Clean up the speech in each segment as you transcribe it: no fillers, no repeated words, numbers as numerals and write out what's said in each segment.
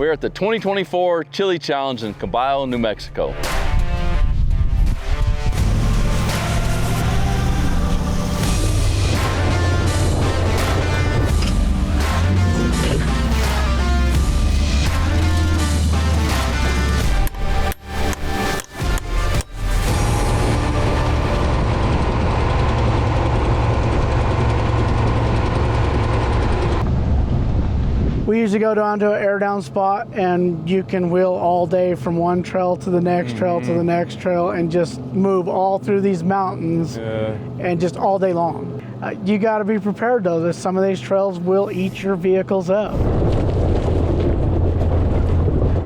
We're at the 2024 Chile Challenge in Caballo, New Mexico. We usually go down to an air down spot and you can wheel all day from one trail to the next trail to the next trail and just move all through these mountains and just all day long. You got to be prepared though that some of these trails will eat your vehicles up.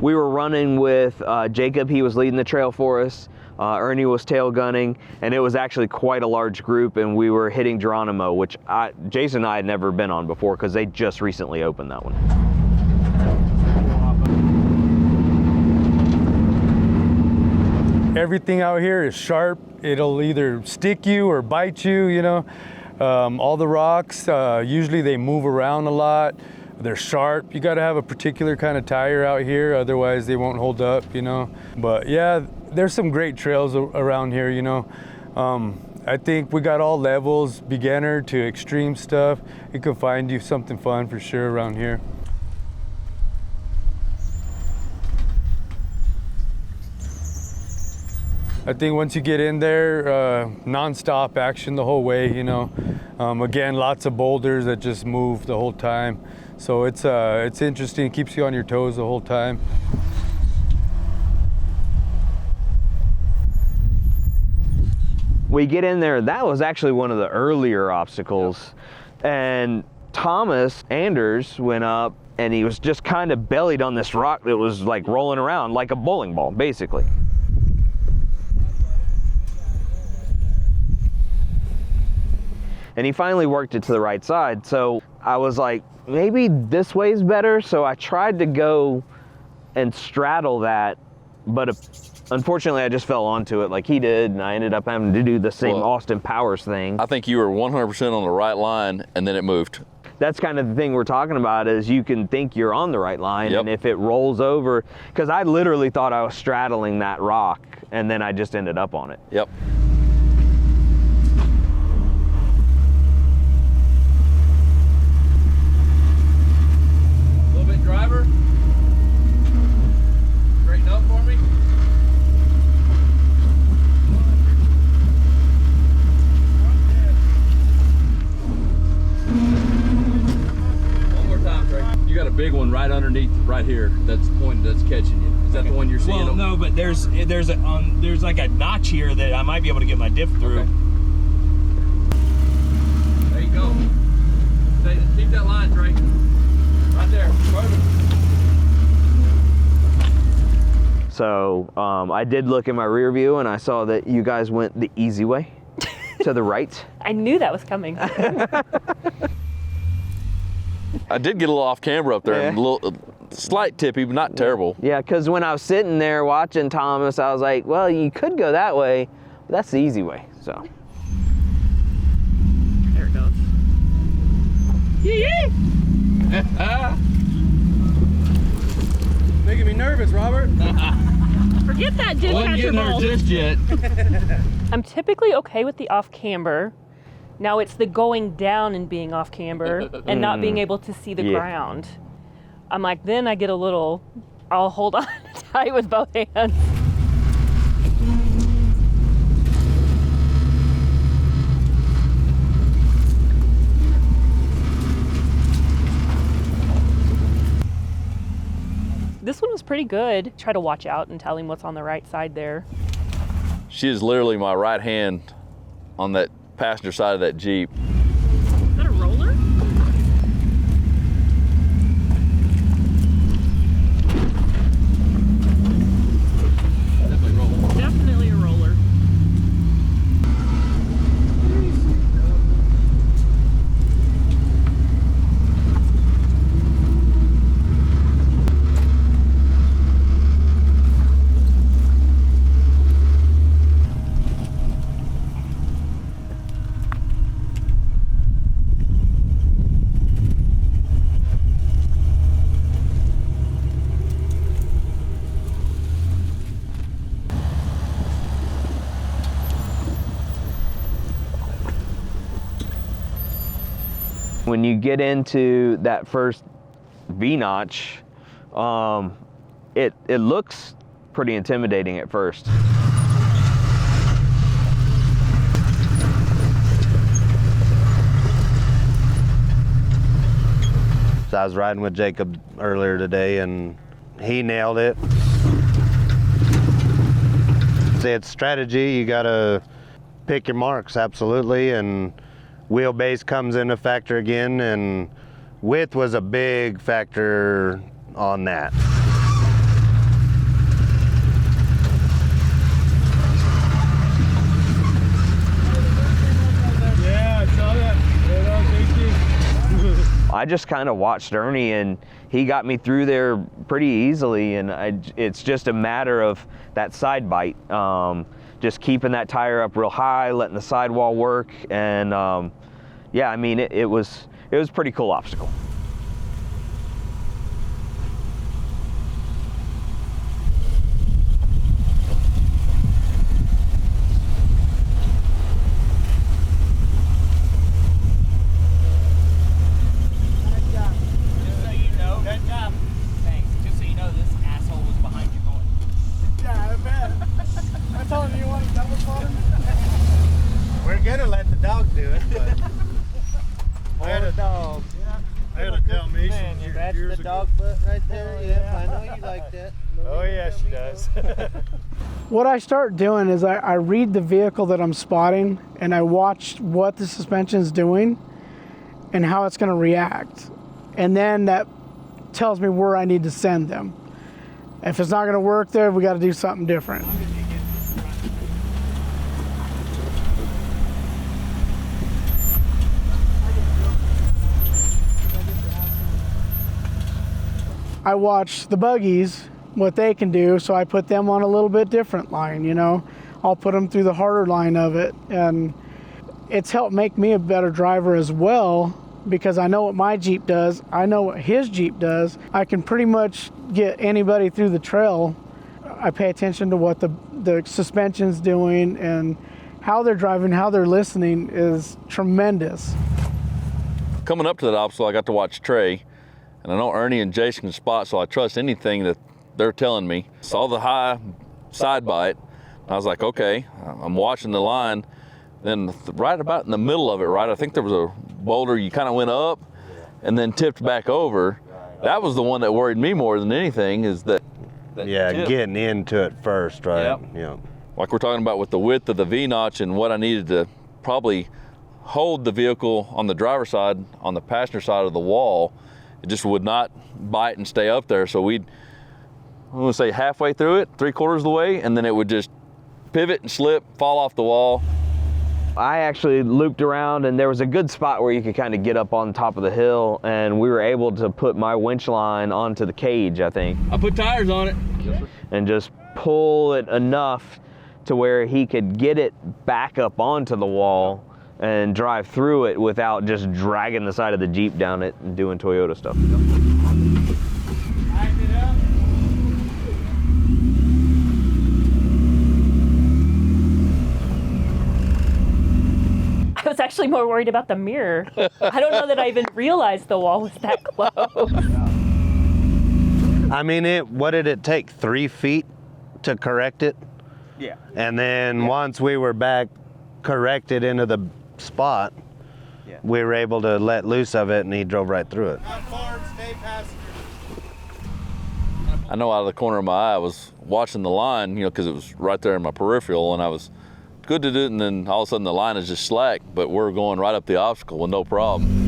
We were running with Jacob, he was leading the trail for us. Ernie was tail gunning, and it was actually quite a large group, and we were hitting Geronimo, which Jason and I had never been on before because they just recently opened that one. Everything out here is sharp. It'll either stick you or bite you, you know. All the rocks, usually they move around a lot. They're sharp. You got to have a particular kind of tire out here, otherwise they won't hold up, you know. But yeah, there's some great trails around here, you know. I think we got all levels, beginner to extreme stuff. You can find you something fun for sure around here. I think once you get in there, non-stop action the whole way, you know. Again, lots of boulders that just move the whole time. So it's interesting, it keeps you on your toes the whole time. We get in there, that was actually one of the earlier obstacles. And Thomas Anders went up and he was just kind of bellied on this rock that was like rolling around like a bowling ball, basically. And he finally worked it to the right side. So I was like, maybe this way's better. So I tried to go and straddle that, but unfortunately I just fell onto it like he did, and I ended up having to do the same Austin Powers thing. I think you were 100% on the right line, and then it moved. That's kind of the thing we're talking about, is you can think you're on the right line, and if it rolls over, because I literally thought I was straddling that rock, and then I just ended up on it. Yep. A little bit, driver. Straighten up for me. You got a big one right underneath, right here. That's pointing. That's catching you. Is that the one you're seeing? Well, no, but there's like a notch here that I might be able to get my diff through. Okay. There you go. Keep that line, Trey. Right there. Perfect. So I did look in my rear view, and I saw that you guys went the easy way to the right. I knew that was coming. I did get a little off camera up there, a little slight tippy, but not terrible. Yeah, because when I was sitting there watching Thomas, I was like, well, you could go that way, but that's the easy way, so. There it goes. Yee! Making me nervous, Robert. Forget that dispatcher ball. Just yet. I'm typically okay with the off camber. Now it's the going down and being off camber and not being able to see the ground. I'm like, then I get a little, I'll hold on tight with both hands. This one was pretty good. Try to watch out and tell him what's on the right side there. She is literally my right hand on that passenger side of that Jeep. Is that a roller? Definitely rolling. Definitely a roller. When you get into that first V-notch, it looks pretty intimidating at first. So I was riding with Jacob earlier today and he nailed it. It's strategy, you gotta pick your marks, absolutely, and wheelbase comes into factor again, and width was a big factor on that. Yeah, I saw that. Thank you. I just kind of watched Ernie, and he got me through there pretty easily, and it's just a matter of that side bite. Just keeping that tire up real high, letting the sidewall work, and yeah, I mean, it was a pretty cool obstacle. We're gonna let the dog do it, but I had a dog. I had a Dalmatian That's years the ago. dog butt right there. Yep, I know you like that. Oh yeah, she does. What I start doing is I read the vehicle that I'm spotting and I watch what the suspension's doing and how it's going to react. And then that tells me where I need to send them. If it's not going to work there, we got to do something different. I watch the buggies, what they can do, so I put them on a little bit different line, you know. I'll put them through the harder line of it, and it's helped make me a better driver as well, because I know what my Jeep does, I know what his Jeep does. I can pretty much get anybody through the trail. I pay attention to what the suspension's doing, and how they're driving, how they're listening is tremendous. Coming up to that obstacle, I got to watch Trey, and I know Ernie and Jason can spot, so I trust anything that they're telling me. Saw the high side bite, and I was like, okay, I'm watching the line. Then right about in the middle of it, right, I think there was a boulder, you kind of went up and then tipped back over. That was the one that worried me more than anything, is that Yeah, tip. getting into it first, right? Yep. Yeah. Like we're talking about with the width of the V-notch and what I needed to probably hold the vehicle on the driver's side, on the passenger side of the wall. It just would not bite and stay up there. So I'm gonna say halfway through it, 3/4 of the way, and then it would just pivot and slip, fall off the wall. I actually looped around, and there was a good spot where you could kind of get up on top of the hill, and we were able to put my winch line onto the cage, I think, I put tires on it. and just pull it enough to where he could get it back up onto the wall and drive through it without just dragging the side of the Jeep down it and doing Toyota stuff. I was actually more worried about the mirror. I don't know that I even realized the wall was that close. I mean, what did it take? 3 feet to correct it? Yeah. And then once we were back corrected into the spot, we were able to let loose of it, and he drove right through it. I know out of the corner of my eye, I was watching the line, you know, because it was right there in my peripheral, and I was good to do it, and then all of a sudden the line is just slack, but we're going right up the obstacle with no problem.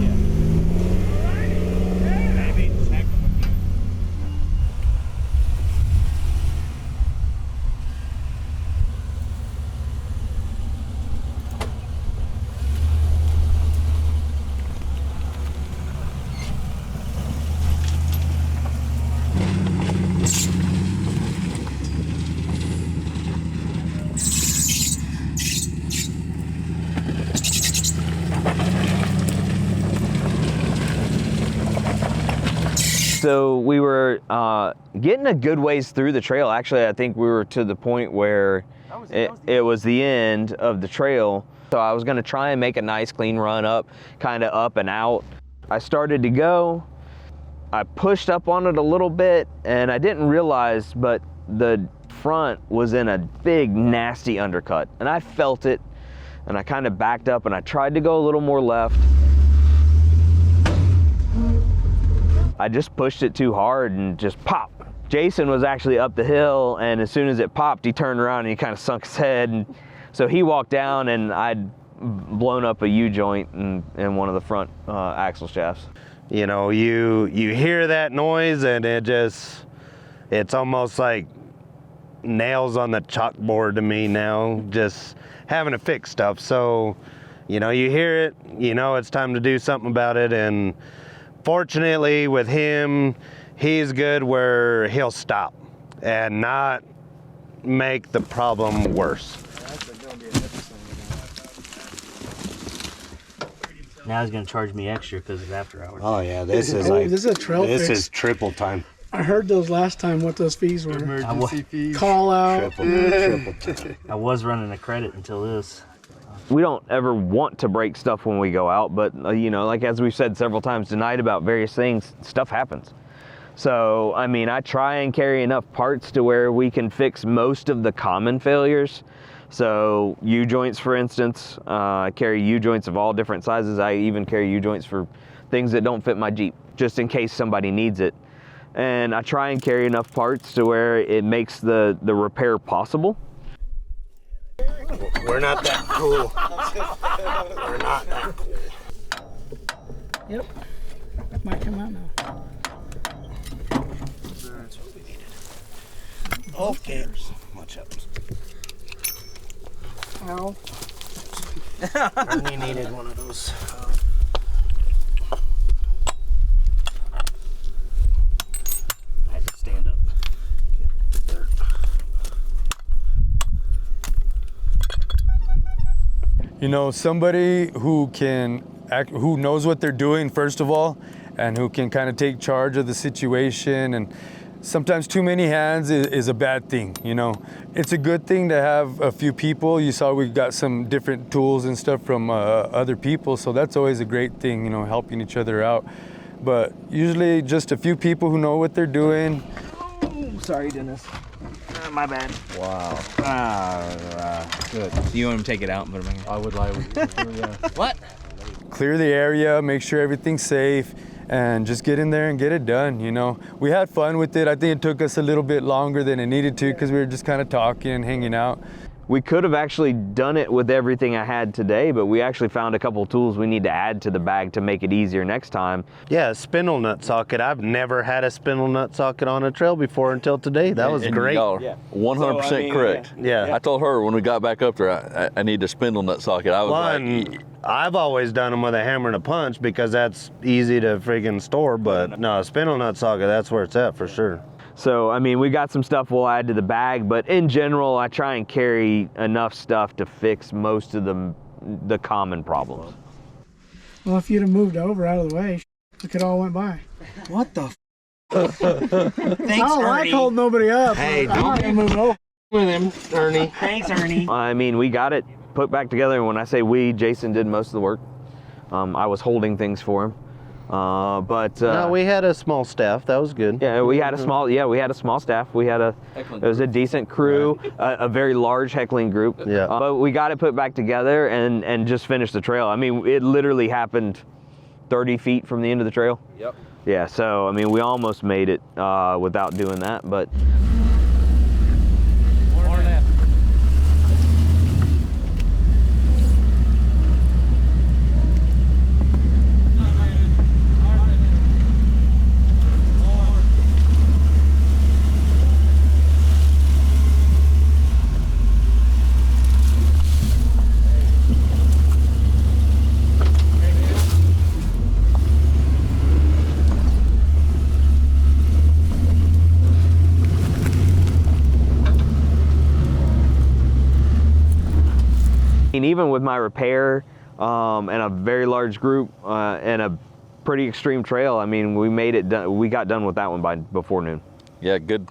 So we were getting a good ways through the trail. Actually, I think we were to the point where it was the end of the trail. So I was gonna try and make a nice clean run up, kind of up and out. I started to go. I pushed up on it a little bit, and I didn't realize, but the front was in a big, nasty undercut. And I felt it, and I kind of backed up, and I tried to go a little more left. I just pushed it too hard and just pop. Jason was actually up the hill, and as soon as it popped, he turned around and he kind of sunk his head. And so he walked down, and I'd blown up a U-joint in one of the front axle shafts. You know, you hear that noise, and it's almost like nails on the chalkboard to me now, just having to fix stuff. So, you know, you hear it, you know it's time to do something about it. And fortunately with him, he's good where he'll stop and not make the problem worse. Now he's gonna charge me extra because of after hours. Oh yeah, this is this is a trail this fix. is triple time. I heard those last time what those fees were. Emergency fees. Call out. Triple time. I was running a credit until this. We don't ever want to break stuff when we go out, but you know, like as we've said several times tonight about various things, stuff happens. So, I mean, I try and carry enough parts to where we can fix most of the common failures. So, U-joints, for instance, I carry U-joints of all different sizes. I even carry U-joints for things that don't fit my Jeep, just in case somebody needs it. And I try and carry enough parts to where it makes the repair possible. We're not that cool. We're not that cool. Yep. Might come out now. Okay. Watch out. Ow. We needed one of those. I had to stand up. You know, somebody who who knows what they're doing, first of all, and who can kind of take charge of the situation. And sometimes too many hands is a bad thing, you know. It's a good thing to have a few people. You saw we got some different tools and stuff from other people, so that's always a great thing, you know, helping each other out. But usually just a few people who know what they're doing. Oh, sorry, Dennis. My bad. Wow. Good. So you want him to take it out and put it back in? I would like What? Clear the area, make sure everything's safe, and just get in there and get it done, you know. We had fun with it. I think it took us a little bit longer than it needed to because we were just kind of talking and hanging out. We could have actually done it with everything I had today, but we actually found a couple tools we need to add to the bag to make it easier next time. Yeah, a spindle nut socket. I've never had a spindle nut socket on a trail before until today. That was And great. y'all are 100% correct. Yeah. I told her when we got back up there, I need a spindle nut socket. I was like, I've always done them with a hammer and a punch because that's easy to friggin' store, but no, a spindle nut socket, that's where it's at for sure. So, I mean, we got some stuff we'll add to the bag, but in general, I try and carry enough stuff to fix most of the common problems. Well, if you'd have moved over out of the way, it could all went by. What the? I don't like holding nobody up. Hey, I'm not gonna move over. With him, Ernie. Thanks, Ernie. I mean, we got it put back together, and when I say we, Jason did most of the work. I was holding things for him. No, we had a small staff. That was good. Yeah, we had a small staff. We had it was a decent crew, a very large heckling group. Yeah. But we got it put back together and just finished the trail. I mean, it literally happened 30 feet from the end of the trail. Yep. Yeah, so I mean, we almost made it without doing that, but. And even with my repair and a very large group and a pretty extreme trail, I mean, we made it done. We got done with that one before noon. yeah, good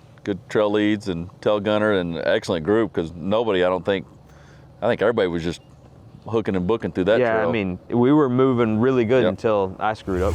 trail leads and tail gunner and excellent group because nobody, I think everybody was just hooking and booking through that Yeah, trail. I mean, we were moving really good Yep. until I screwed up.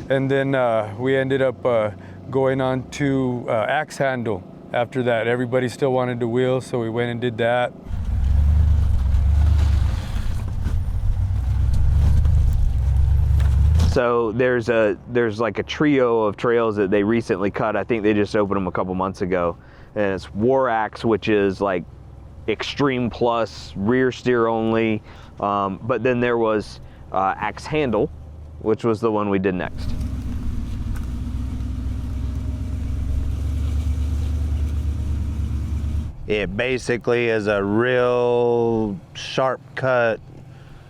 And then we ended up going on to axe handle after that. Everybody still wanted to wheel, so we went and did that. So there's like a trio of trails that they recently cut. I think they just opened them a couple months ago. And it's War Axe, which is like extreme plus, rear steer only. But then there was Axe Handle, which was the one we did next. It basically is a real sharp cut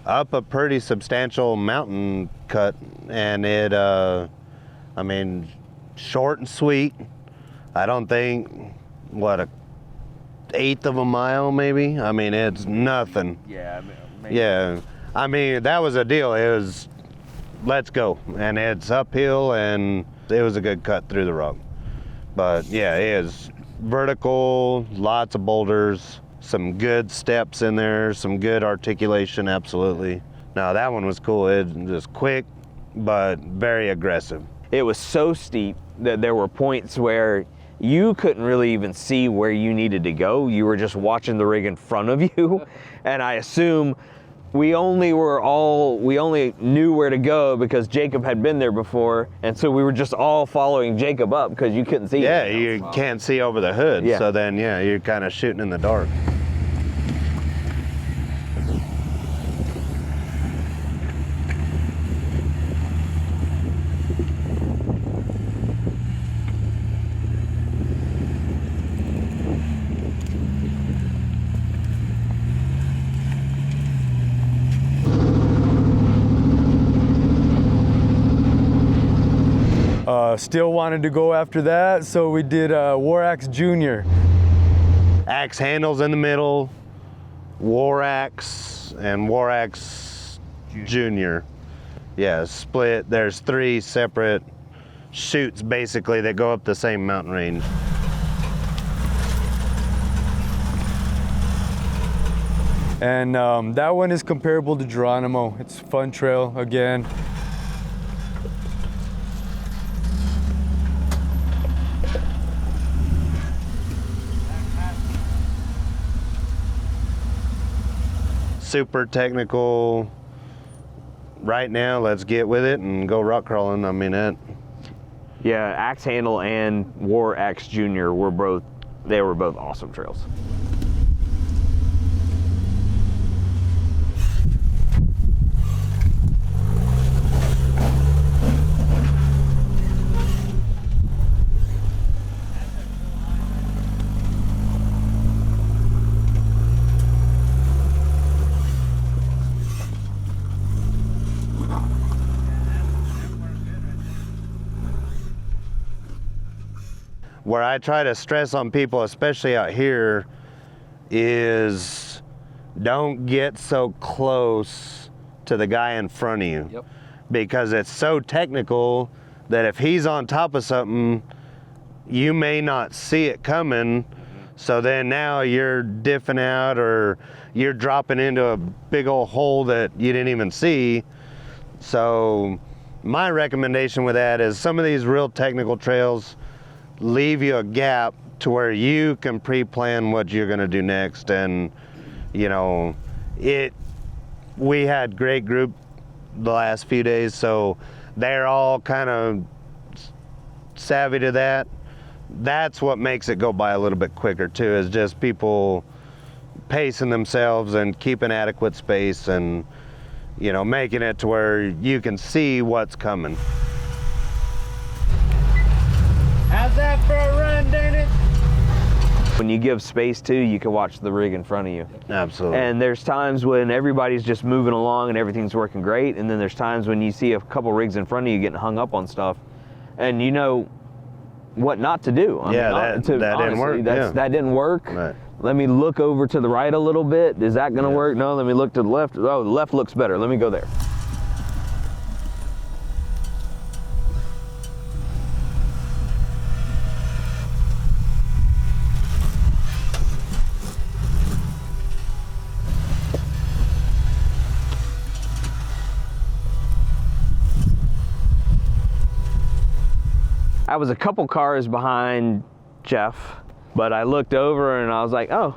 up a pretty substantial mountain cut, and it, I mean, short and sweet. I don't think, what, a eighth of a mile maybe? I mean, it's nothing. Yeah, maybe. Yeah, I mean, that was a deal. It was, let's go. And it's uphill, and it was a good cut through the rock. But yeah, it is vertical, lots of boulders, some good steps in there, some good articulation, absolutely. Now that one was cool. It was quick, but very aggressive. It was so steep that there were points where you couldn't really even see where you needed to go. You were just watching the rig in front of you. And I assume we only knew where to go because Jacob had been there before. And so we were just all following Jacob up because you couldn't see. Yeah, you can't see over the hood. Yeah. So then, yeah, you're kind of shooting in the dark. Still wanted to go after that, so we did War Axe Junior. Axe handles in the middle, War Axe, and War Axe Junior. Yeah, split. There's 3 separate chutes basically that go up the same mountain range. And that one is comparable to Geronimo. It's a fun trail again. Super technical. Right now, let's get with it and go rock crawling. I mean, Yeah, Axe Handle and War Axe Junior were both awesome trails. where I try to stress on people, especially out here, is don't get so close to the guy in front of you. Yep. Because it's so technical that if he's on top of something, you may not see it coming. So then now you're diffing out or you're dropping into a big old hole that you didn't even see. So my recommendation with that is some of these real technical trails leave you a gap to where you can pre-plan what you're going to do next. And you know, we had great group the last few days, so they're all kind of savvy to that. That's what makes it go by a little bit quicker too, is just people pacing themselves and keeping adequate space, and you know, making it to where you can see what's coming. How's that for a run, Dana? When you give space too, you can watch the rig in front of you. Absolutely. And there's times when everybody's just moving along and everything's working great, and then there's times when you see a couple rigs in front of you getting hung up on stuff, and you know what not to do. I mean, that didn't work. That didn't work. Right. Let me look over to the right a little bit. Is that gonna work? No, let me look to the left. Oh, the left looks better. Let me go there. I was a couple cars behind Jeff, but I looked over and I was like, oh,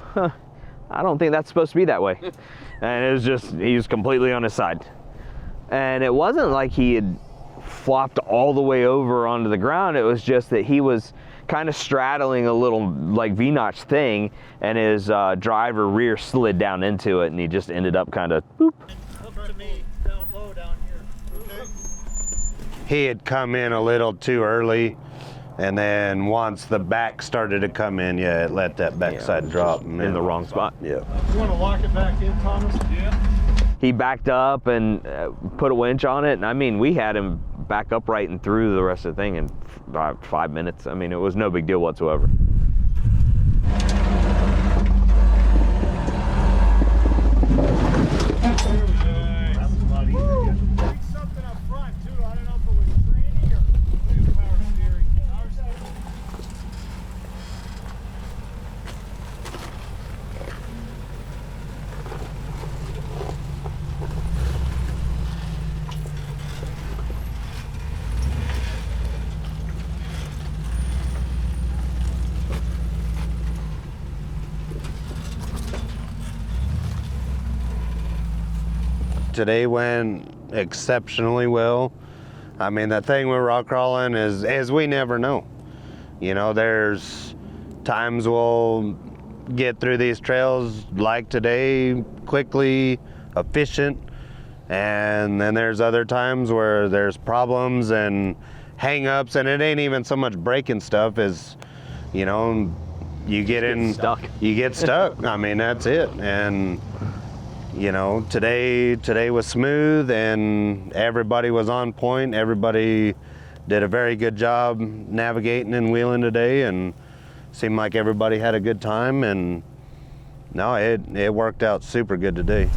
I don't think that's supposed to be that way. And it was just, he was completely on his side. And it wasn't like he had flopped all the way over onto the ground. It was just that he was kind of straddling a little like V-notch thing, and his driver rear slid down into it, and he just ended up kind of boop. Up to me, down low down here. Okay. He had come in a little too early, and then once the back started to come in, it let that backside drop. In the wrong spot. Yeah. You want to lock it back in, Thomas? Yeah. He backed up and put a winch on it, and I mean, we had him back upright and through the rest of the thing in about 5 minutes. I mean, it was no big deal whatsoever. Today went exceptionally well. I mean, the thing with rock crawling is we never know. You know, there's times we'll get through these trails like today, quickly, efficient, and then there's other times where there's problems and hang-ups, and it ain't even so much breaking stuff as, you know, you get stuck. You get stuck. I mean, that's it. And you know, today was smooth, and everybody was on point. Everybody did a very good job navigating and wheeling today, and seemed like everybody had a good time. And no, it worked out super good today.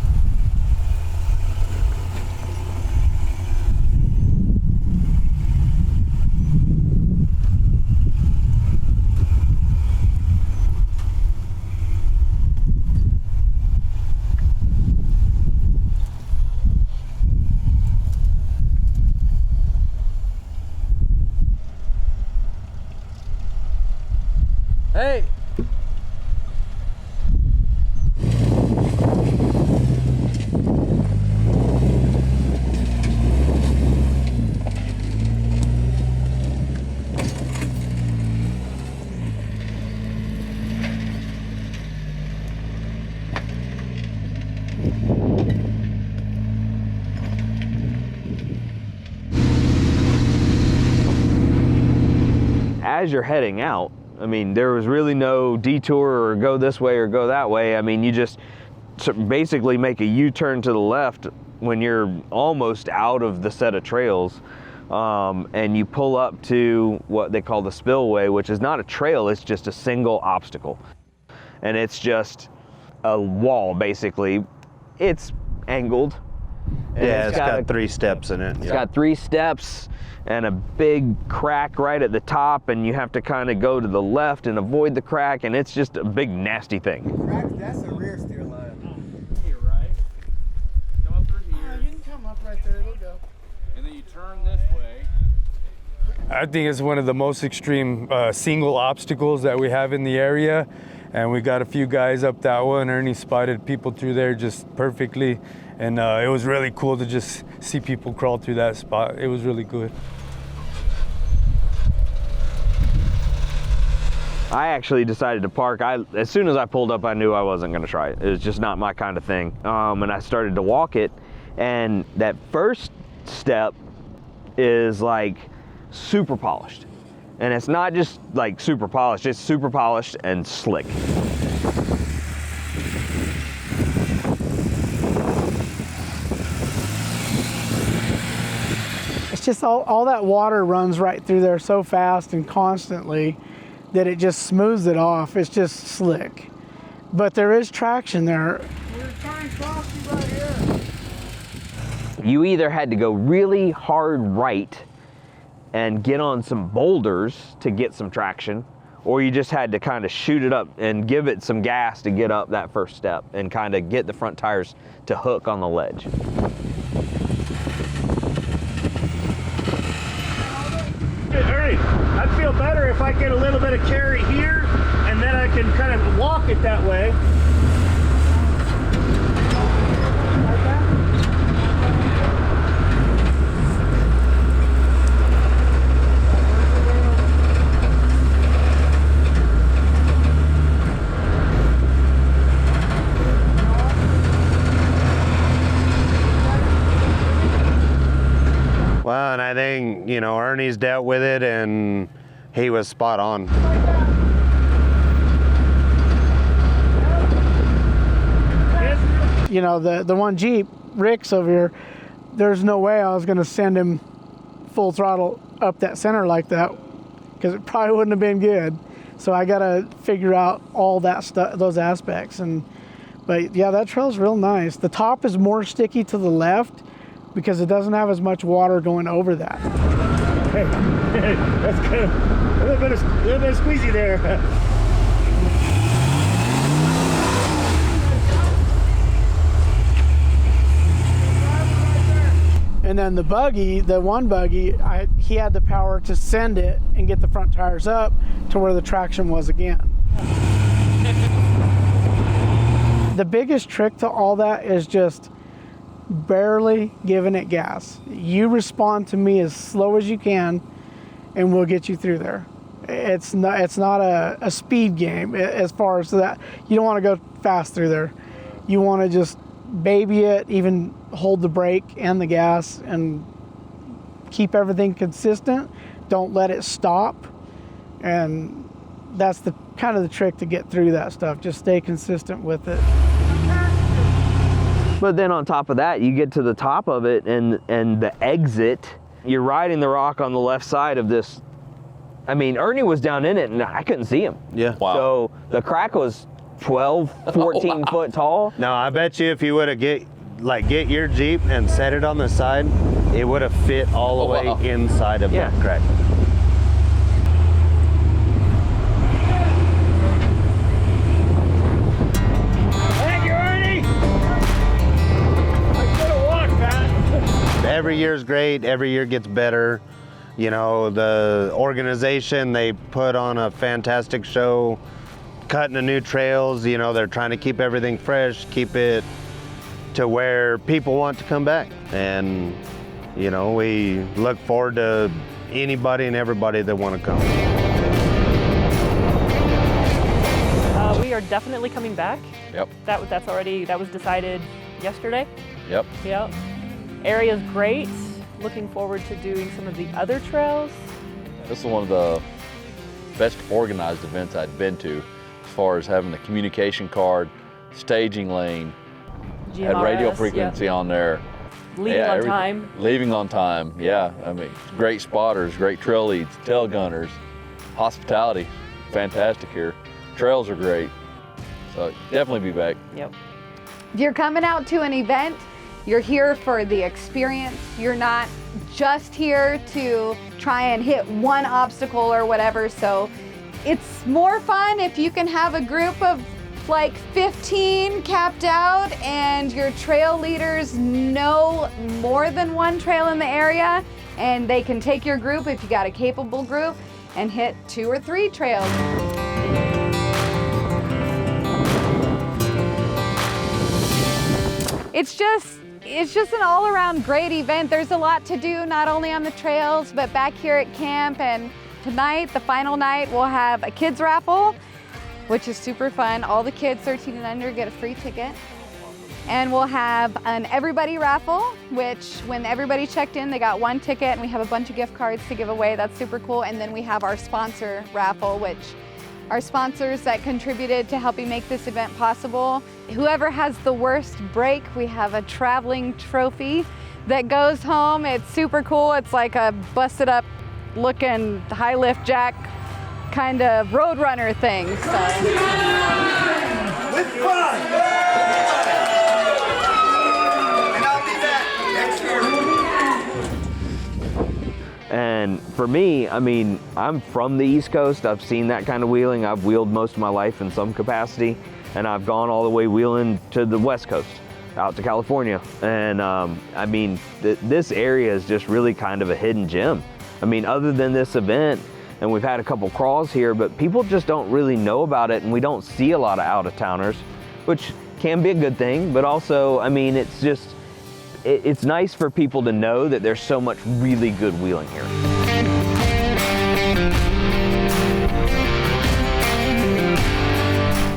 Hey! As you're heading out, I mean, there was really no detour or go this way or go that way. I mean, you just basically make a U-turn to the left when you're almost out of the set of trails, and you pull up to what they call the Spillway, which is not a trail, it's just a single obstacle. And it's just a wall, basically. It's angled. Yeah, it's got 3 steps in it. It's got 3 steps and a big crack right at the top, and you have to kind of go to the left and avoid the crack, and it's just a big nasty thing. That's a rear steer line. Here, right? Come up through here. You can come up right there, it'll go. And then you turn this way. I think it's one of the most extreme single obstacles that we have in the area. And we got a few guys up that one. Ernie spotted people through there just perfectly. And it was really cool to just see people crawl through that spot. It was really good. I actually decided to park. As soon as I pulled up, I knew I wasn't gonna try it. It was just not my kind of thing. And I started to walk it, and that first step is like super polished. And it's not just like super polished, it's super polished and slick. It's just all that water runs right through there so fast and constantly that it just smooths it off. It's just slick. But there is traction there. We're trying crossing right here. You either had to go really hard right and get on some boulders to get some traction, or you just had to kind of shoot it up and give it some gas to get up that first step and kind of get the front tires to hook on the ledge. Ernie, I'd feel better if I get a little bit of carry here, and then I can kind of walk it that way. Well, and I think, you know, Ernie's dealt with it and he was spot on. You know, the one Jeep, Rick's over here, there's no way I was gonna send him full throttle up that center like that, because it probably wouldn't have been good. So I gotta figure out all that stuff, those aspects. But yeah, that trail's real nice. The top is more sticky to the left because it doesn't have as much water going over that. Hey, that's kind of a little bit of squeezy there. And then the buggy, the one buggy, he had the power to send it and get the front tires up to where the traction was again. The biggest trick to all that is just barely giving it gas. You respond to me as slow as you can and we'll get you through there. It's not a speed game as far as that. You don't want to go fast through there. You want to just baby it, even hold the brake and the gas and keep everything consistent. Don't let it stop. And that's the kind of the trick to get through that stuff. Just stay consistent with it. But then on top of that, you get to the top of it and the exit, you're riding the rock on the left side of this. I mean, Ernie was down in it and I couldn't see him. Yeah. Wow. So the crack was 12, 14 wow. foot tall. No, I bet you if you would have get your Jeep and set it on the side, it would have fit all the way wow. inside of that crack. Thank you, Ernie. I could have walked that. Every year's great, every year gets better. You know, the organization, they put on a fantastic show, cutting the new trails. You know, they're trying to keep everything fresh, keep it to where people want to come back. And, you know, we look forward to anybody and everybody that want to come. We are definitely coming back. Yep. That was decided yesterday. Yep. Yep. Area's great. Looking forward to doing some of the other trails. This is one of the best organized events I'd been to, as far as having the communication card, staging lane, had radio GMRS, frequency on there. Leaving on everything. time. Leaving on time, yeah. I mean, great spotters, great trail leads, tail gunners, hospitality, fantastic here. Trails are great, so definitely be back. Yep. If you're coming out to an event, you're here for the experience. You're not just here to try and hit one obstacle or whatever. So it's more fun if you can have a group of like 15 capped out and your trail leaders know more than one trail in the area. and they can take your group if you got a capable group and hit 2 or 3 trails. It's just an all-around great event. There's a lot to do, not only on the trails, but back here at camp. And tonight, the final night, we'll have a kids raffle, which is super fun. All the kids 13 and under get a free ticket. And we'll have an everybody raffle, which when everybody checked in, they got 1 ticket, and we have a bunch of gift cards to give away. That's super cool. And then we have our sponsor raffle, which our sponsors that contributed to helping make this event possible. Whoever has the worst break, we have a traveling trophy that goes home. It's super cool. It's like a busted up looking high lift jack kind of roadrunner thing. So. With fun! And I'll be back next year. And for me, I mean, I'm from the East Coast. I've seen that kind of wheeling. I've wheeled most of my life in some capacity, and I've gone all the way wheeling to the West Coast, out to California. And I mean, this area is just really kind of a hidden gem. I mean, other than this event, and we've had a couple crawls here, but people just don't really know about it, and we don't see a lot of out-of-towners, which can be a good thing, but also, I mean, it's just, it's nice for people to know that there's so much really good wheeling here.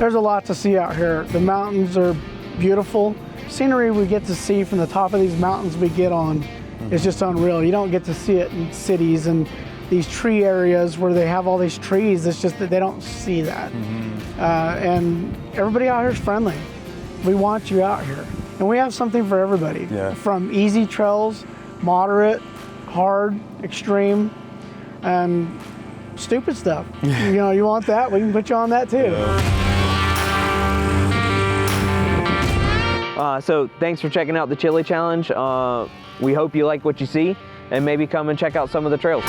There's a lot to see out here. The mountains are beautiful. Scenery we get to see from the top of these mountains we get on is just unreal. You don't get to see it in cities and these tree areas where they have all these trees. It's just that they don't see that. And everybody out here is friendly. We want you out here. And we have something for everybody. Yeah. From easy trails, moderate, hard, extreme, and stupid stuff. You know, you want that, we can put you on that too. So thanks for checking out the Chile Challenge. We hope you like what you see, and maybe come and check out some of the trails.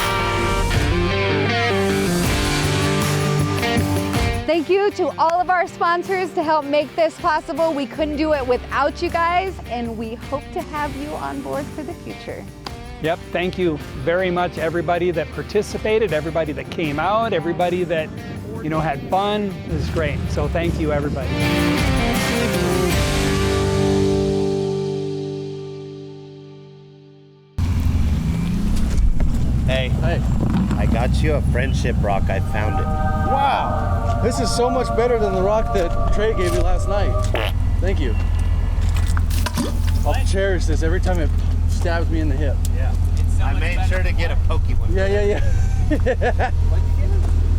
Thank you to all of our sponsors to help make this possible. We couldn't do it without you guys, and we hope to have you on board for the future. Yep, thank you very much, everybody that participated, everybody that came out, everybody that, you know, had fun. It was great. So thank you, everybody. Hey. Hey. I got you a friendship rock. I found it. Wow. This is so much better than the rock that Trey gave me last night. Thank you. I'll cherish this every time it stabs me in the hip. Yeah. I made sure to get a pokey one. Yeah.